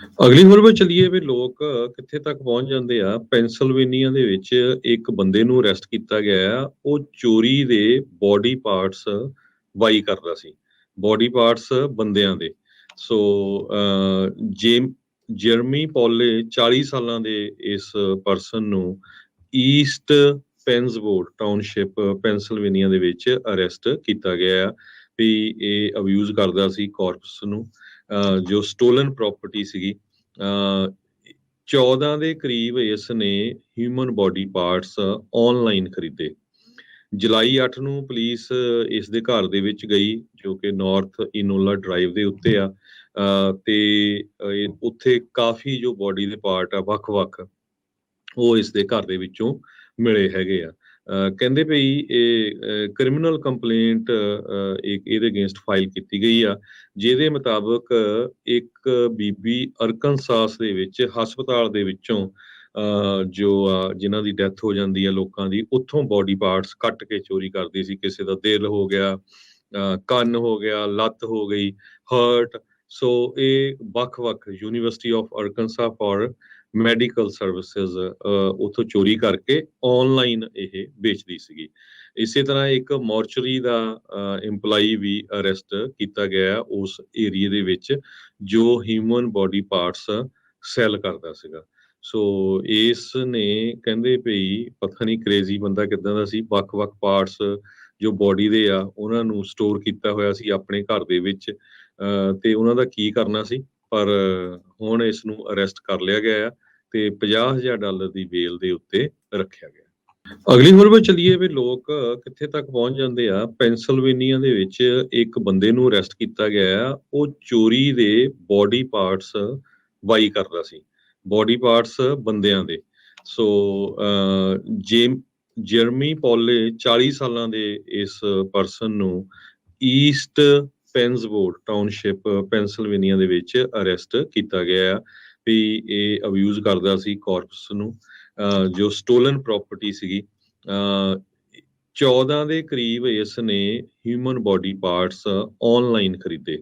ਅਗਲੀ ਖਬਰ ਵੱਲ ਚੱਲੀਏ ਵੀ ਲੋਕ ਕਿੱਥੇ ਤੱਕ ਪਹੁੰਚ ਜਾਂਦੇ ਆ। ਪੈਂਸਿਲਵੇਨੀਆ ਦੇ ਵਿੱਚ ਇੱਕ ਬੰਦੇ ਨੂੰ ਅਰੈਸਟ ਕੀਤਾ ਗਿਆ ਆ। ਉਹ ਚੋਰੀ ਦੇ ਬੋਡੀ ਪਾਰਟਸ ਬਾਈ ਕਰਦਾ ਸੀ। ਬੋਡੀ ਪਾਰਟਸ ਬੰਦਿਆਂ ਦੇ। ਸੋ ਜਰਮੀ ਪੌਲੇ 40 ਸਾਲਾਂ ਦੇ ਇਸ ਪਰਸਨ ਨੂੰ ਈਸਟ ਪੈਨਸਬੋਰਡ ਟਾਊਨਸ਼ਿਪ ਪੈਂਸਿਲਵੇਨੀਆ ਦੇ ਵਿੱਚ ਅਰੈਸਟ ਕੀਤਾ ਗਿਆ ਆ ਵੀ ਇਹ ਅਬਿਊਜ਼ ਕਰਦਾ ਸੀ ਕਾਰਪਸ ਨੂੰ। ਜੋ ਸਟੋਲਨ ਪ੍ਰਾਪਰਟੀ ਸੀਗੀ 14 ਦੇ ਕਰੀਬ ਇਸ ਨੇ ਹਿਊਮਨ ਬੋਡੀ ਪਾਰਟਸ ਆਨਲਾਈਨ ਖਰੀਦੇ। ਜੁਲਾਈ 8 ਨੂੰ ਪੁਲਿਸ ਇਸ ਦੇ ਘਰ ਦੇ ਵਿੱਚ ਗਈ ਜੋ ਕਿ ਨਾਰਥ ਇਨੋਲਾ ਡਰਾਈਵ ਦੇ ਉੱਤੇ ਆ ਤੇ ਉੱਥੇ ਕਾਫੀ ਜੋ ਬੋਡੀ ਦੇ ਪਾਰਟ ਆ ਵੱਖ-ਵੱਖ ਉਹ ਇਸ ਦੇ ਘਰ ਦੇ ਵਿੱਚੋਂ ਮਿਲੇ ਹੈਗੇ ਆ। ਕਹਿੰਦੇ ਭਈ ਇਹ ਕ੍ਰਿਮੀਨਲ ਕੰਪਲੇਂਟ ਇਹਦੇ ਅਗੇਂਸਟ ਫਾਈਲ ਕੀਤੀ ਗਈ ਆ, ਜਿਹਦੇ ਮੁਤਾਬਕ ਇੱਕ ਬੀਬੀ ਅਰਕਨਸਾਸ ਦੇ ਵਿੱਚ ਹਸਪਤਾਲ ਦੇ ਵਿੱਚੋਂ ਜੋ ਜਿਨ੍ਹਾਂ ਦੀ ਡੈਥ ਹੋ ਜਾਂਦੀ ਆ ਲੋਕਾਂ ਦੀ, ਉੱਥੋਂ ਬੋਡੀ ਪਾਰਟਸ ਕੱਟ ਕੇ ਚੋਰੀ ਕਰਦੀ ਸੀ। ਕਿਸੇ ਦਾ ਦਿਲ ਹੋ ਗਿਆ, ਕੰਨ ਹੋ ਗਿਆ, ਲੱਤ ਹੋ ਗਈ, ਹਰਟ। ਸੋ ਇਹ ਵੱਖ-ਵੱਖ university of Arkansas for medical services ਉੱਥੋਂ ਚੋਰੀ ਕਰਕੇ ਆਨਲਾਈਨ ਇਹ ਵੇਚਦੀ ਸੀਗੀ। ਇਸੇ ਤਰ੍ਹਾਂ ਇੱਕ ਮੋਰਚਰੀ ਦਾ EMPLOYEE ਵੀ ਅਰੈਸਟ ਕੀਤਾ ਗਿਆ ਉਸ ਏਰੀਏ ਦੇ ਵਿੱਚ ਜੋ ਹਿਊਮਨ ਬੋਡੀ ਪਾਰਟਸ ਸੈਲ ਕਰਦਾ ਸੀਗਾ। ਸੋ ਇਸ ਨੇ ਕਹਿੰਦੇ ਭਈ ਪਤਾ ਨਹੀਂ ਕ੍ਰੇਜ਼ੀ ਬੰਦਾ ਕਿੱਦਾਂ ਦਾ ਸੀ, ਵੱਖ-ਵੱਖ ਪਾਰਟਸ ਜੋ ਬੋਡੀ ਦੇ ਆ ਉਹਨਾਂ ਨੂੰ ਸਟੋਰ ਕੀਤਾ ਹੋਇਆ ਸੀ ਆਪਣੇ ਘਰ ਦੇ ਵਿੱਚ ਤੇ ਉਹਨਾਂ ਦਾ ਕੀ ਕਰਨਾ ਸੀ। ਪਰ ਹੁਣ ਇਸ ਨੂੰ ਅਰੈਸਟ ਕਰ ਲਿਆ ਗਿਆ ਆ ਤੇ $50,000 ਦੀ ਬੇਲ ਦੇ ਉੱਤੇ ਰੱਖਿਆ ਗਿਆ। ਅਗਲੀ ਖਬਰ ਵੱਲ ਚੱਲੀਏ ਵੀ ਲੋਕ ਕਿੱਥੇ ਤੱਕ ਪਹੁੰਚ ਜਾਂਦੇ ਆ। ਪੈਂਸਿਲਵੇਨੀਆ ਦੇ ਵਿੱਚ ਇੱਕ ਬੰਦੇ ਨੂੰ ਅਰੈਸਟ ਕੀਤਾ ਗਿਆ ਆ। ਉਹ ਚੋਰੀ ਦੇ ਬੋਡੀ ਪਾਰਟਸ ਬਾਈ ਕਰਦਾ ਸੀ। ਬੋਡੀ ਪਾਰਟਸ ਬੰਦਿਆਂ ਦੇ। ਸੋ ਜਰਮੀ ਪੌਲੇ 40 ਸਾਲਾਂ ਦੇ ਇਸ ਪਰਸਨ ਨੂੰ ਈਸਟ ਪੈਨਸਬੋਰਡ ਟਾਊਨਸ਼ਿਪ ਪੈਂਸਿਲਵੇਨੀਆ ਦੇ ਵਿੱਚ ਅਰੈਸਟ ਕੀਤਾ ਗਿਆ ਆ ਵੀ ਇਹ ਅਬਿਊਜ਼ ਕਰਦਾ ਸੀ ਕਾਰਪਸ ਨੂੰ। ਜੋ ਸਟੋਲਨ ਪ੍ਰਾਪਰਟੀ ਸੀਗੀ 14 ਦੇ ਕਰੀਬ ਇਸ ਨੇ ਹਿਊਮਨ ਬੋਡੀ ਪਾਰਟਸ ਆਨਲਾਈਨ ਖਰੀਦੇ।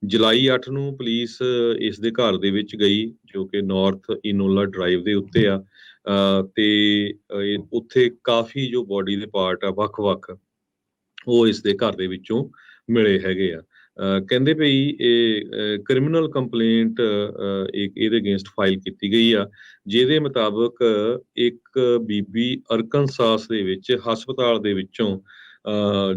ਜੁਲਾਈ 8 ਨੂੰ ਪੁਲਿਸ ਇਸ ਦੇ ਘਰ ਦੇ ਵਿੱਚ ਗਈ ਜੋ ਕਿ ਨਾਰਥ ਇਨੋਲਾ ਡਰਾਈਵ ਦੇ ਉੱਤੇ ਆ ਤੇ ਉੱਥੇ ਕਾਫੀ ਜੋ ਬੋਡੀ ਦੇ ਪਾਰਟ ਆ ਵੱਖ-ਵੱਖ ਉਹ ਇਸ ਦੇ ਘਰ ਦੇ ਵਿੱਚੋਂ ਮਿਲੇ ਹੈਗੇ ਆ। ਕਹਿੰਦੇ ਭਈ ਇਹ ਕ੍ਰਿਮੀਨਲ ਕੰਪਲੇਂਟ ਇਹਦੇ ਅਗੇਂਸਟ ਫਾਈਲ ਕੀਤੀ ਗਈ ਆ, ਜਿਹਦੇ ਮੁਤਾਬਕ ਇੱਕ ਬੀਬੀ ਅਰਕਨਸਾਸ ਦੇ ਵਿੱਚ ਹਸਪਤਾਲ ਦੇ ਵਿੱਚੋਂ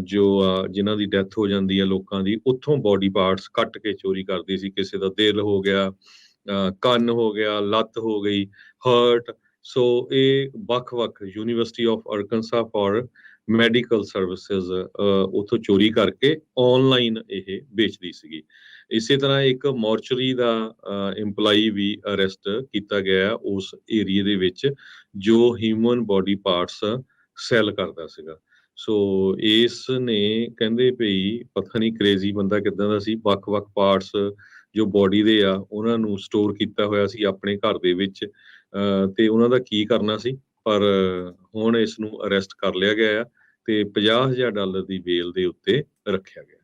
ਜੋ ਜਿਨ੍ਹਾਂ ਦੀ ਡੈਥ ਹੋ ਜਾਂਦੀ ਆ ਲੋਕਾਂ ਦੀ, ਉੱਥੋਂ ਬੋਡੀ ਪਾਰਟਸ ਕੱਟ ਕੇ ਚੋਰੀ ਕਰਦੀ ਸੀ। ਕਿਸੇ ਦਾ ਦਿਲ ਹੋ ਗਿਆ, ਕੰਨ ਹੋ ਗਿਆ, ਲੱਤ ਹੋ ਗਈ, ਹਰਟ। ਸੋ ਇਹ ਵੱਖ-ਵੱਖ university of Arkansas for medical services ਉੱਥੋਂ ਚੋਰੀ ਕਰਕੇ ਆਨਲਾਈਨ ਇਹ ਵੇਚਦੀ ਸੀਗੀ। ਇਸੇ ਤਰ੍ਹਾਂ ਇੱਕ ਮੋਰਚਰੀ ਦਾ EMPLOYEE ਵੀ ਅਰੈਸਟ ਕੀਤਾ ਗਿਆ ਉਸ ਏਰੀਏ ਦੇ ਵਿੱਚ ਜੋ ਹਿਊਮਨ ਬੋਡੀ ਪਾਰਟਸ ਸੈਲ ਕਰਦਾ ਸੀਗਾ। ਸੋ ਇਸ ਨੇ ਕਹਿੰਦੇ ਭਈ ਪਤਾ ਨਹੀਂ ਕ੍ਰੇਜ਼ੀ ਬੰਦਾ ਕਿੱਦਾਂ ਦਾ ਸੀ, ਵੱਖ-ਵੱਖ ਪਾਰਟਸ ਜੋ ਬੋਡੀ ਦੇ ਆ ਉਹਨਾਂ ਨੂੰ ਸਟੋਰ ਕੀਤਾ ਹੋਇਆ ਸੀ ਆਪਣੇ ਘਰ ਦੇ ਵਿੱਚ ਤੇ ਉਹਨਾਂ ਦਾ ਕੀ ਕਰਨਾ ਸੀ। ਪਰ ਹੁਣ ਇਸ ਨੂੰ ਅਰੈਸਟ ਕਰ ਲਿਆ ਗਿਆ ਆ ਤੇ $50,000 ਦੀ ਬੇਲ ਦੇ ਉੱਤੇ ਰੱਖਿਆ ਗਿਆ।